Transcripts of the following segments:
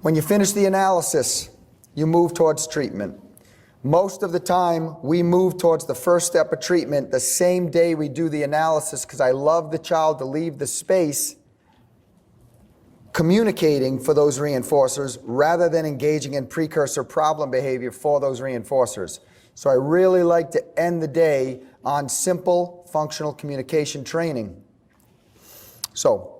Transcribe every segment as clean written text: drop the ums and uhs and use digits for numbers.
When you finish the analysis, you move towards treatment. Most of the time, we move towards the first step of treatment the same day we do the analysis, because I love the child to leave the space communicating for those reinforcers rather than engaging in precursor problem behavior for those reinforcers. So I really like to end the day on simple functional communication training. So,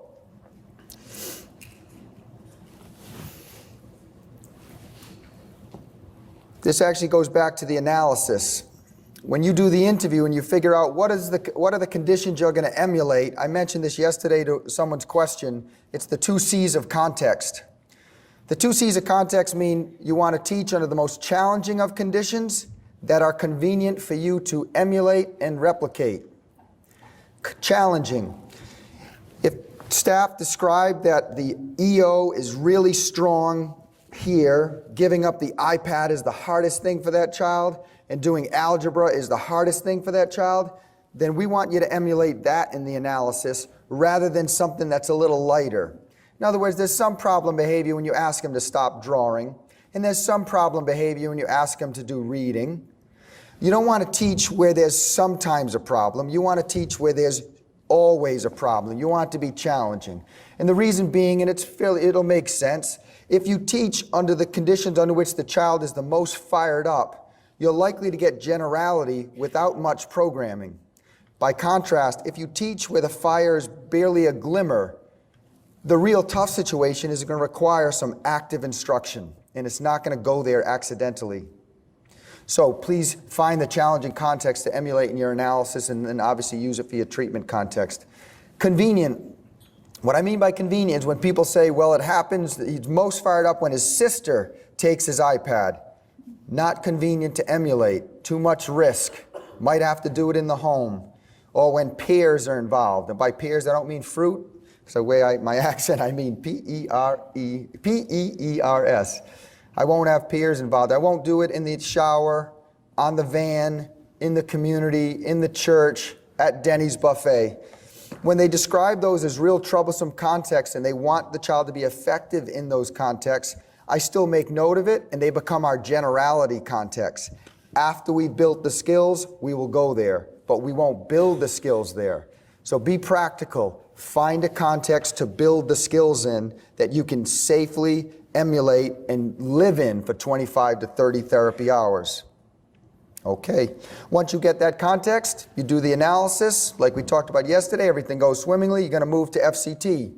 this actually goes back to the analysis. When you do the interview and you figure out what are the conditions you're going to emulate, I mentioned this yesterday to someone's question, it's the 2 C's of context. The 2 C's of context mean you want to teach under the most challenging of conditions that are convenient for you to emulate and replicate. Challenging. If staff describe that the EO is really strong here, giving up the iPad is the hardest thing for that child, and doing algebra is the hardest thing for that child, then we want you to emulate that in the analysis rather than something that's a little lighter. In other words, there's some problem behavior when you ask them to stop drawing, and there's some problem behavior when you ask them to do reading. You don't want to teach where there's sometimes a problem. You want to teach where there's always a problem. You want it to be challenging. And the reason being, and it'll make sense, if you teach under the conditions under which the child is the most fired up, you're likely to get generality without much programming. By contrast, if you teach where the fire is barely a glimmer, the real tough situation is going to require some active instruction, and it's not going to go there accidentally. So please find the challenging context to emulate in your analysis, and then obviously use it for your treatment context. Convenient. What I mean by convenient is when people say, well, it happens, he's most fired up when his sister takes his iPad. Not convenient to emulate, too much risk, might have to do it in the home, or when peers are involved. And by peers, I don't mean fruit. It's the way my accent, I mean P-E-E-R-S. I won't have peers involved. I won't do it in the shower, on the van, in the community, in the church, at Denny's buffet. When they describe those as real troublesome contexts and they want the child to be effective in those contexts, I still make note of it, and they become our generality context. After we've built the skills, we will go there, but we won't build the skills there. So be practical. Find a context to build the skills in that you can safely emulate and live in for 25 to 30 therapy hours. Okay. Once you get that context, you do the analysis. Like we talked about yesterday, everything goes swimmingly. You're going to move to FCT.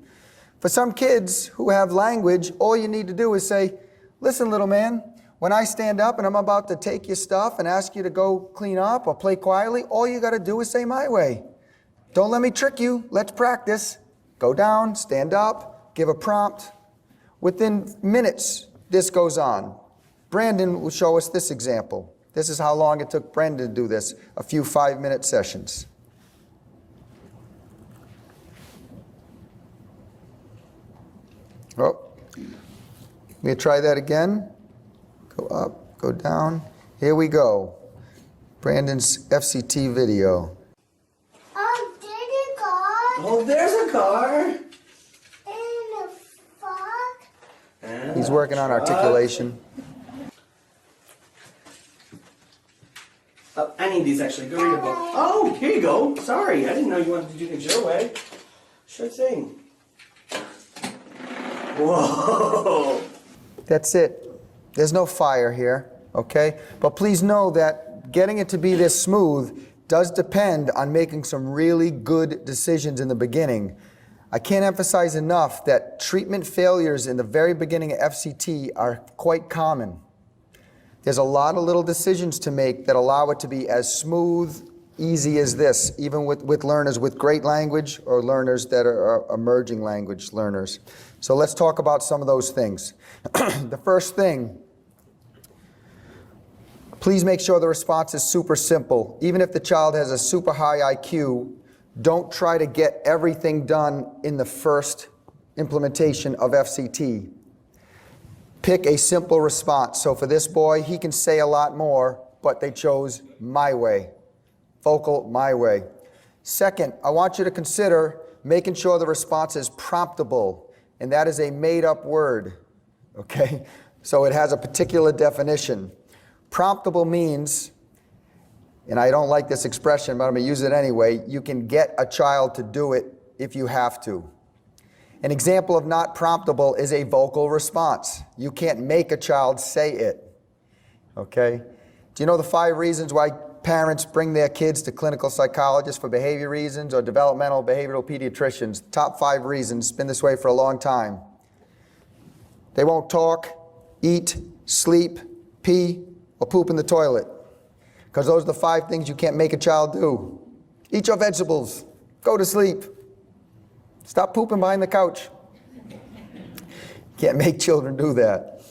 For some kids who have language, all you need to do is say, listen, little man, when I stand up and I'm about to take your stuff and ask you to go clean up or play quietly, all you got to do is say my way. Don't let me trick you. Let's practice. Go down, stand up, give a prompt. Within minutes, this goes on. Brandon will show us this example. This is how long it took Brandon to do this, a few 5-minute sessions. Oh, let me try that again. Go up, go down. Here we go. Brandon's FCT video. Oh, there's a car. Oh, there's a car. And a fox. And he's working on articulation. Oh, I need these actually. Go read a book. Oh, here you go. Sorry, I didn't know you wanted to do things your way. Sure thing. Whoa. That's it. There's no fire here, okay? But please know that getting it to be this smooth does depend on making some really good decisions in the beginning. I can't emphasize enough that treatment failures in the very beginning of FCT are quite common. There's a lot of little decisions to make that allow it to be as smooth, easy as this, even with learners with great language or learners that are emerging language learners. So let's talk about some of those things. The first thing, please make sure the response is super simple. Even if the child has a super high IQ, don't try to get everything done in the first implementation of FCT. Pick a simple response. So for this boy, he can say a lot more, but they chose my way. Vocal, my way. Second, I want you to consider making sure the response is promptable, and that is a made-up word. okay? So it has a particular definition. Promptable means, and I don't like this expression, but I'm going to use it anyway, you can get a child to do it if you have to. An example of not promptable is a vocal response. You can't make a child say it, okay? Do you know the 5 reasons why parents bring their kids to clinical psychologists for behavior reasons or developmental behavioral pediatricians? Top 5 reasons, been this way for a long time. They won't talk, eat, sleep, pee, or poop in the toilet. Because those are the 5 things you can't make a child do. Eat your vegetables, go to sleep, stop pooping behind the couch. Can't make children do that.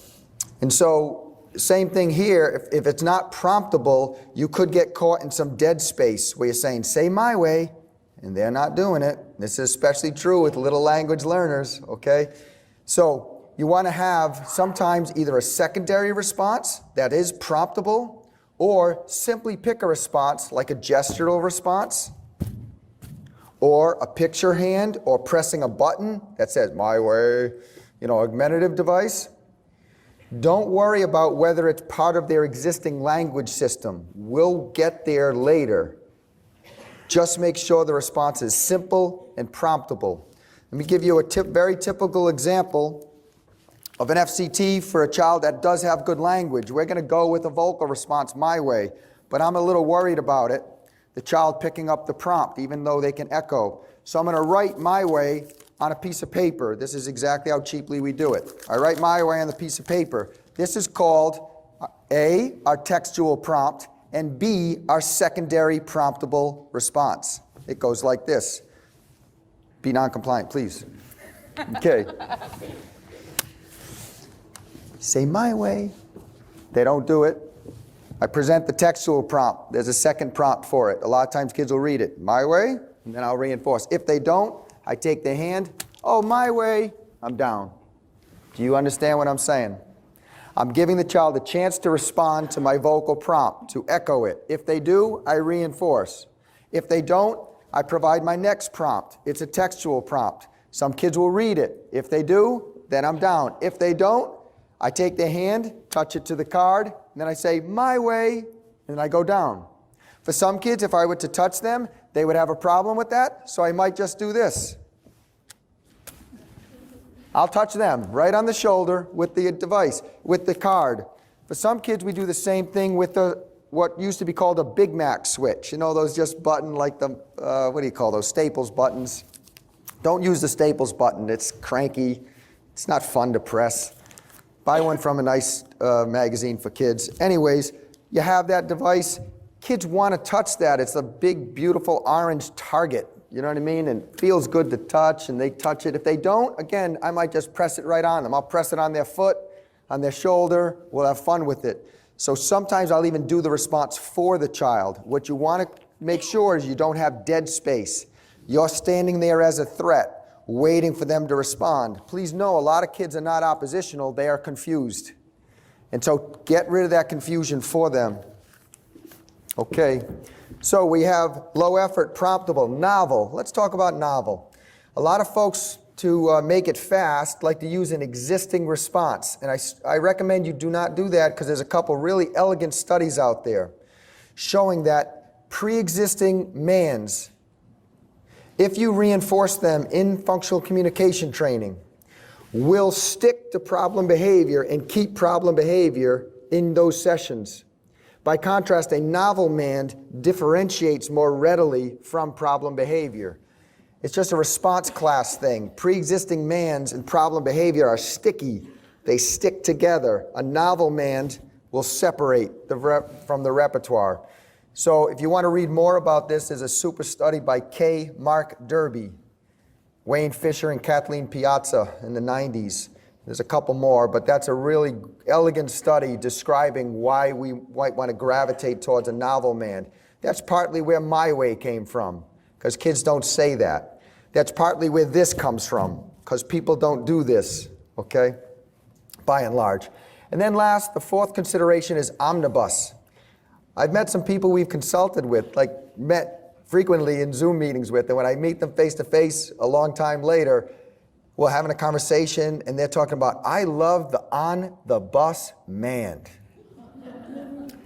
And so, same thing here, if it's not promptable, you could get caught in some dead space where you're saying, say my way, and they're not doing it. This is especially true with little language learners, okay? So you want to have sometimes either a secondary response that is promptable, or simply pick a response like a gestural response, or a picture hand, or pressing a button that says my way, augmentative device. Don't worry about whether it's part of their existing language system. We'll get there later. Just make sure the response is simple and promptable. Let me give you a very typical example of an FCT for a child that does have good language. We're going to go with a vocal response my way, but I'm a little worried about it, the child picking up the prompt, even though they can echo. So I'm going to write my way on a piece of paper. This is exactly how cheaply we do it. I write my way on the piece of paper. This is called A, our textual prompt, and B, our secondary promptable response. It goes like this. Be non-compliant, please. Okay. Say my way. They don't do it. I present the textual prompt. There's a second prompt for it. A lot of times kids will read it. My way, and then I'll reinforce. If they don't, I take their hand. Oh, my way. I'm down. Do you understand what I'm saying? I'm giving the child a chance to respond to my vocal prompt, to echo it. If they do, I reinforce. If they don't, I provide my next prompt. It's a textual prompt. Some kids will read it. If they do, then I'm down. If they don't, I take their hand, touch it to the card, and then I say, my way, and then I go down. For some kids, if I were to touch them, they would have a problem with that, so I might just do this. I'll touch them right on the shoulder with the device, with the card. For some kids, we do the same thing with what used to be called a Big Mac switch. You know, those just button like the, what do you call those, Staples buttons. Don't use the Staples button. It's cranky. It's not fun to press. Buy one from a nice magazine for kids. Anyways, you have that device. Kids want to touch that. It's a big, beautiful orange target. You know what I mean? And it feels good to touch, and they touch it. If they don't, again, I might just press it right on them. I'll press it on their foot, on their shoulder. We'll have fun with it. So sometimes I'll even do the response for the child. What you want to make sure is you don't have dead space. You're standing there as a threat, waiting for them to respond. Please know, a lot of kids are not oppositional. They are confused. And so get rid of that confusion for them. Okay. So we have low effort, promptable, novel. Let's talk about novel. A lot of folks, to make it fast, like to use an existing response. And I recommend you do not do that, because there's a couple really elegant studies out there showing that pre-existing mands, if you reinforce them in functional communication training, will stick to problem behavior and keep problem behavior in those sessions. By contrast, a novel mand differentiates more readily from problem behavior. It's just a response class thing. Pre-existing mands and problem behavior are sticky. They stick together. A novel mand will separate from the repertoire. So if you want to read more about this, there's a super study by K. Mark Derby, Wayne Fisher, and Kathleen Piazza in the 90s. There's a couple more, but that's a really elegant study describing why we might want to gravitate towards a novel mand. That's partly where my way came from, because kids don't say that. That's partly where this comes from, because people don't do this, okay, by and large. And then last, the fourth consideration is omnibus. I've met some people we've consulted with, like met frequently in Zoom meetings with, and when I meet them face to face a long time later, we're having a conversation and they're talking about, I love the on the bus man.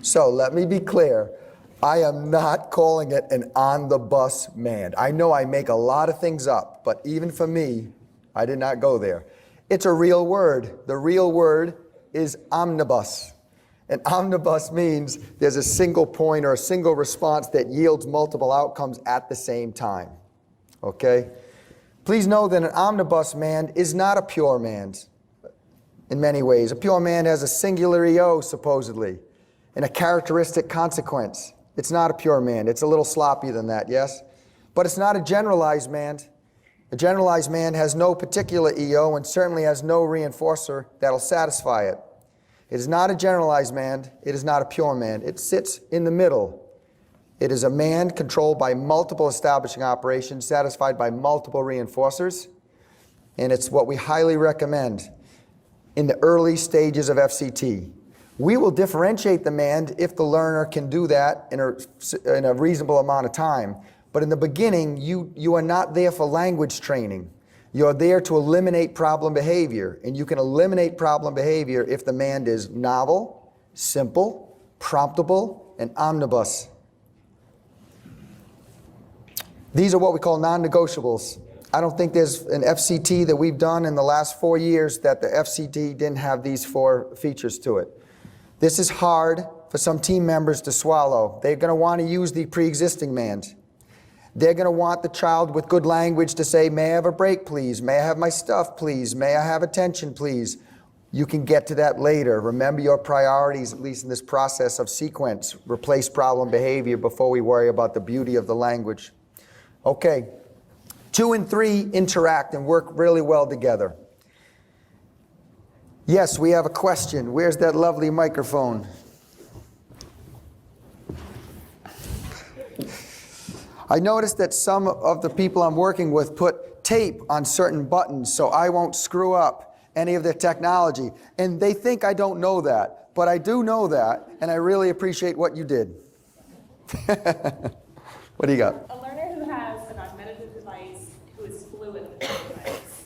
So let me be clear. I am not calling it an on the bus man. I know I make a lot of things up, but even for me, I did not go there. It's a real word. The real word is omnibus. And omnibus means there's a single point or a single response that yields multiple outcomes at the same time. Okay? Please know that an omnibus man is not a pure man in many ways. A pure man has a singular EO, supposedly, and a characteristic consequence. It's not a pure man. It's a little sloppy than that, yes? But it's not a generalized man. A generalized man has no particular EO and certainly has no reinforcer that'll satisfy it. It is not a generalized man. It is not a pure man. It sits in the middle. It is a man controlled by multiple establishing operations, satisfied by multiple reinforcers, and it's what we highly recommend in the early stages of FCT. We will differentiate the man if the learner can do that in a reasonable amount of time. But in the beginning, you are not there for language training. You're there to eliminate problem behavior. And you can eliminate problem behavior if the man is novel, simple, promptable, and omnibus. These are what we call non-negotiables. I don't think there's an FCT that we've done in the last 4 years that the FCT didn't have these 4 features to it. This is hard for some team members to swallow. They're going to want to use the pre-existing mans. They're going to want the child with good language to say, may I have a break, please? May I have my stuff, please? May I have attention, please? You can get to that later. Remember your priorities, at least in this process of sequence. Replace problem behavior before we worry about the beauty of the language. Okay. 2 and 3 interact and work really well together. Yes, we have a question. Where's that lovely microphone? I noticed that some of the people I'm working with put tape on certain buttons so I won't screw up any of their technology. And they think I don't know that, but I do know that, and I really appreciate what you did. What do you got? A learner who has an augmentative device who is fluent with the device.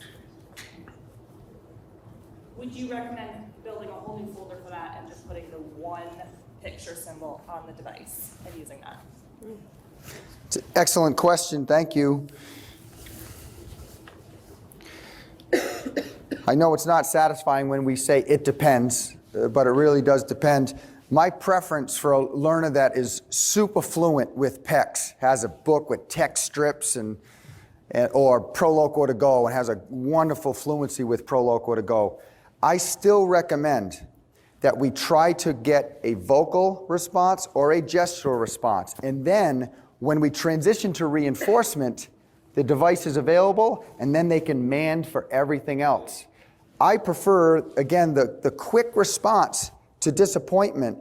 Would you recommend building a whole new folder for that and just putting the one picture symbol on the device and using that? It's an excellent question. Thank you. I know it's not satisfying when we say it depends, but it really does depend. My preference for a learner that is super fluent with PECs, has a book with text strips or Proloquo to go and has a wonderful fluency with Proloquo to go, I still recommend that we try to get a vocal response or a gestural response. And then when we transition to reinforcement, the device is available and then they can man for everything else. I prefer, again, the quick response to disappointment.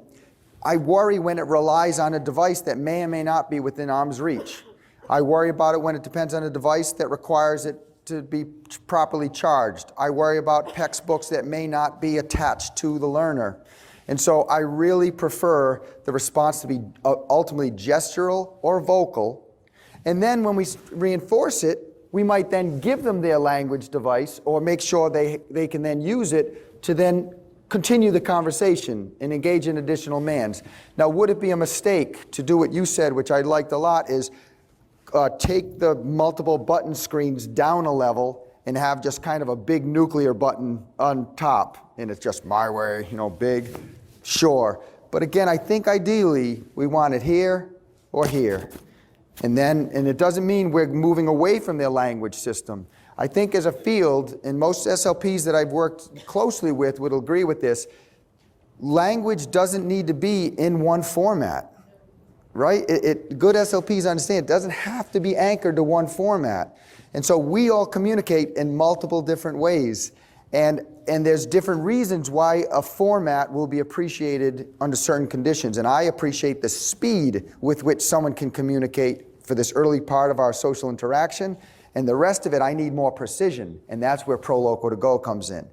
I worry when it relies on a device that may or may not be within arm's reach. I worry about it when it depends on a device that requires it to be properly charged. I worry about PECs books that may not be attached to the learner. And so I really prefer the response to be ultimately gestural or vocal. And then when we reinforce it, we might then give them their language device or make sure they can then use it to then continue the conversation and engage in additional mans. Now, would it be a mistake to do what you said, which I liked a lot, is take the multiple button screens down a level and have just kind of a big nuclear button on top, and it's just my way, big? Sure. But again, I think ideally we want it here or here. And it doesn't mean we're moving away from their language system. I think as a field, and most SLPs that I've worked closely with would agree with this, language doesn't need to be in one format, right? Good SLPs understand it doesn't have to be anchored to one format. And so we all communicate in multiple different ways. And there's different reasons why a format will be appreciated under certain conditions. And I appreciate the speed with which someone can communicate for this early part of our social interaction. And the rest of it, I need more precision. And that's where Proloquo to go comes in.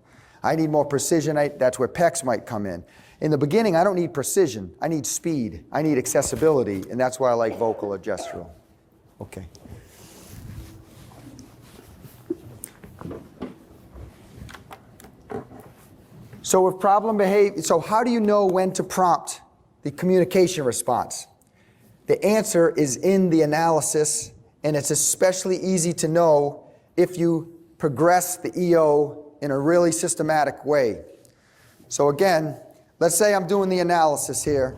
I need more precision. That's where PECs might come in. In the beginning, I don't need precision. I need speed. I need accessibility. And that's why I like vocal or gestural. Okay. So if problem behavior, so how do you know when to prompt the communication response? The answer is in the analysis, and it's especially easy to know if you progress the EO in a really systematic way. So again, let's say I'm doing the analysis here.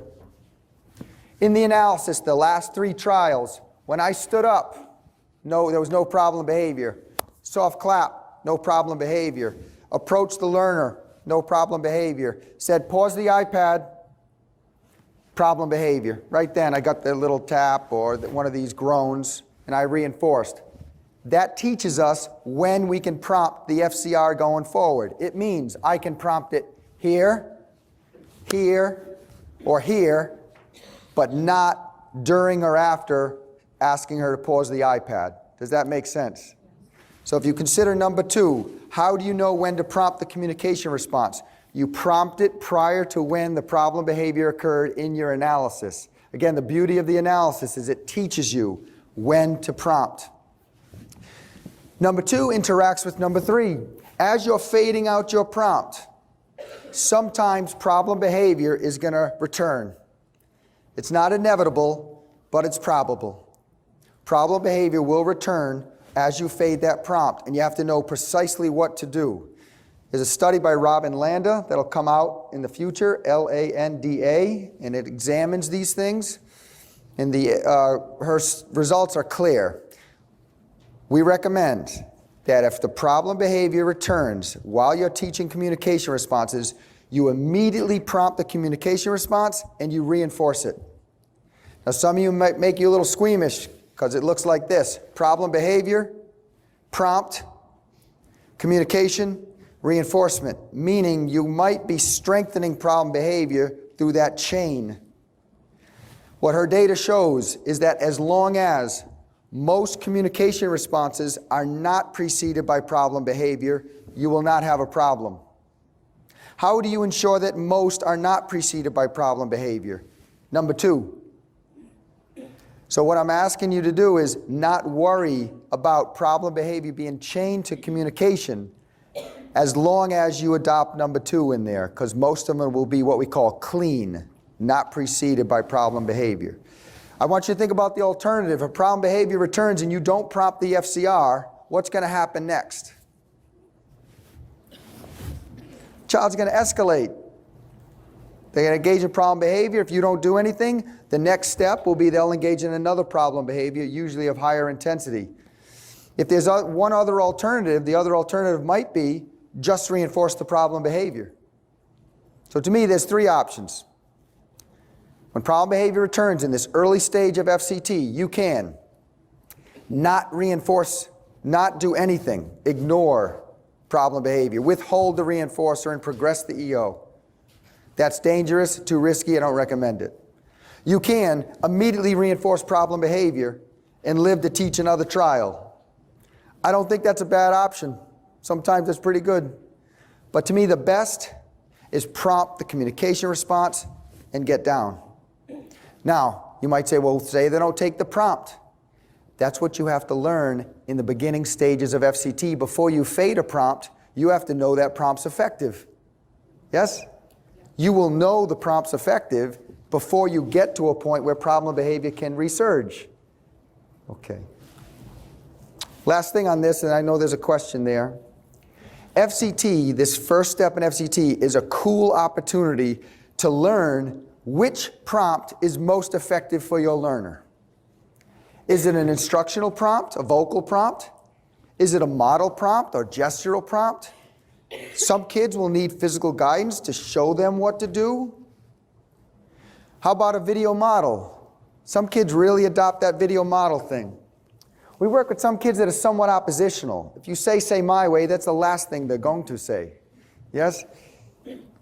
In the analysis, the last 3 trials, when I stood up, no, there was no problem behavior. Soft clap, no problem behavior. Approached the learner, no problem behavior. Said, pause the iPad, problem behavior. Right then, I got the little tap or one of these groans, and I reinforced. That teaches us when we can prompt the FCR going forward. It means I can prompt it here, here, or here, but not during or after asking her to pause the iPad. Does that make sense? So if you consider number 2, how do you know when to prompt the communication response? You prompt it prior to when the problem behavior occurred in your analysis. Again, the beauty of the analysis is it teaches you when to prompt. Number 2 interacts with number 3. As you're fading out your prompt, sometimes problem behavior is going to return. It's not inevitable, but it's probable. Problem behavior will return as you fade that prompt, and you have to know precisely what to do. There's a study by Robin Landa that'll come out in the future, Landa, and it examines these things, and her results are clear. We recommend that if the problem behavior returns while you're teaching communication responses, you immediately prompt the communication response and you reinforce it. Now some of you might make you a little squeamish because it looks like this. Problem behavior, prompt, communication, reinforcement, meaning you might be strengthening problem behavior through that chain. What her data shows is that as long as most communication responses are not preceded by problem behavior, you will not have a problem. How do you ensure that most are not preceded by problem behavior? Number 2. So what I'm asking you to do is not worry about problem behavior being chained to communication as long as you adopt number 2 in there, because most of them will be what we call clean, not preceded by problem behavior. I want you to think about the alternative. If problem behavior returns and you don't prompt the FCR, what's going to happen next? Child's going to escalate. They're going to engage in problem behavior. If you don't do anything, the next step will be they'll engage in another problem behavior, usually of higher intensity. If there's one other alternative, the other alternative might be just reinforce the problem behavior. So to me, there's 3 options. When problem behavior returns in this early stage of FCT, you can not reinforce, not do anything, ignore problem behavior, withhold the reinforcer, and progress the EO. That's dangerous, too risky, I don't recommend it. You can immediately reinforce problem behavior and live to teach another trial. I don't think that's a bad option. Sometimes it's pretty good. But to me, the best is prompt the communication response and get down. Now, you might say, well, say they don't take the prompt. That's what you have to learn in the beginning stages of FCT. Before you fade a prompt, you have to know that prompt's effective. Yes? You will know the prompt's effective before you get to a point where problem behavior can resurge. Okay. Last thing on this, and I know there's a question there. FCT, this first step in FCT, is a cool opportunity to learn which prompt is most effective for your learner. Is it an instructional prompt, a vocal prompt? Is it a model prompt or gestural prompt? Some kids will need physical guidance to show them what to do. How about a video model? Some kids really adopt that video model thing. We work with some kids that are somewhat oppositional. If you say my way, that's the last thing they're going to say. Yes?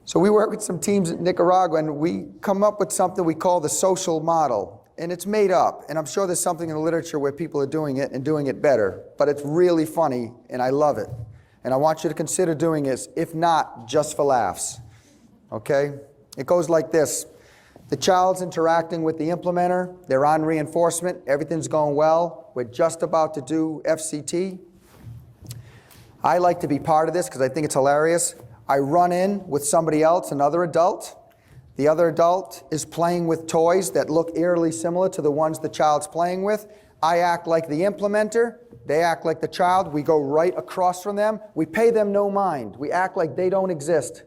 So we work with some teams in Nicaragua, and we come up with something we call the social model. And it's made up, and I'm sure there's something in the literature where people are doing it and doing it better. But it's really funny, and I love it. And I want you to consider doing this, if not, just for laughs. Okay? It goes like this. The child's interacting with the implementer. They're on reinforcement. Everything's going well. We're just about to do FCT. I like to be part of this because I think it's hilarious. I run in with somebody else, another adult. The other adult is playing with toys that look eerily similar to the ones the child's playing with. I act like the implementer. They act like the child. We go right across from them. We pay them no mind. We act like they don't exist.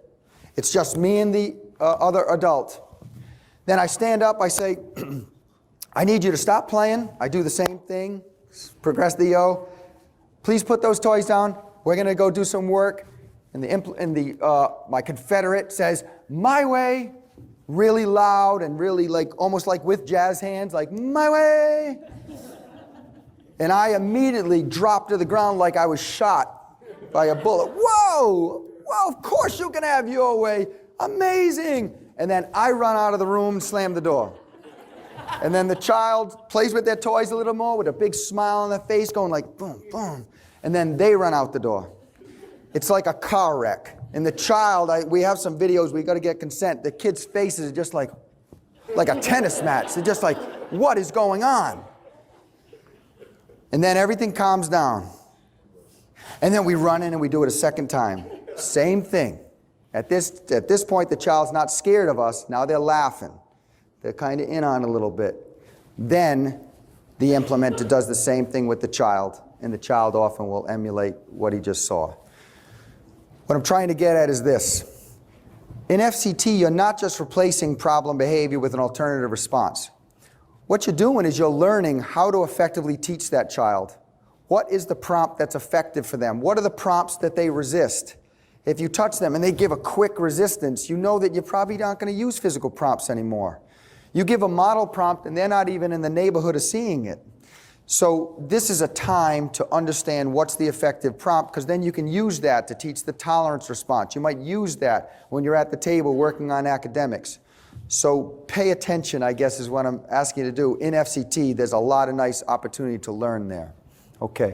It's just me and the other adult. Then I stand up, I say, I need you to stop playing. I do the same thing, progress the EO. Please put those toys down. We're going to go do some work. And my confederate says, my way, really loud and really almost like with jazz hands, like, my way. And I immediately dropped to the ground like I was shot by a bullet. Whoa, of course you can have your way. Amazing. And then I run out of the room, slam the door. And then the child plays with their toys a little more with a big smile on their face going like boom, boom. And then they run out the door. It's like a car wreck. And the child, we have some videos, we got to get consent. The kids' faces are just like a tennis match. They're just like, what is going on? And then everything calms down. And then we run in and we do it a second time. Same thing. At this point, the child's not scared of us. Now they're laughing. They're kind of in on a little bit. Then the implementer does the same thing with the child, and the child often will emulate what he just saw. What I'm trying to get at is this. In FCT, you're not just replacing problem behavior with an alternative response. What you're doing is you're learning how to effectively teach that child. What is the prompt that's effective for them? What are the prompts that they resist? If you touch them and they give a quick resistance, you know that you're probably not going to use physical prompts anymore. You give a model prompt and they're not even in the neighborhood of seeing it. So this is a time to understand what's the effective prompt, because then you can use that to teach the tolerance response. You might use that when you're at the table working on academics. So pay attention, I guess, is what I'm asking you to do. In FCT, there's a lot of nice opportunity to learn there. Okay.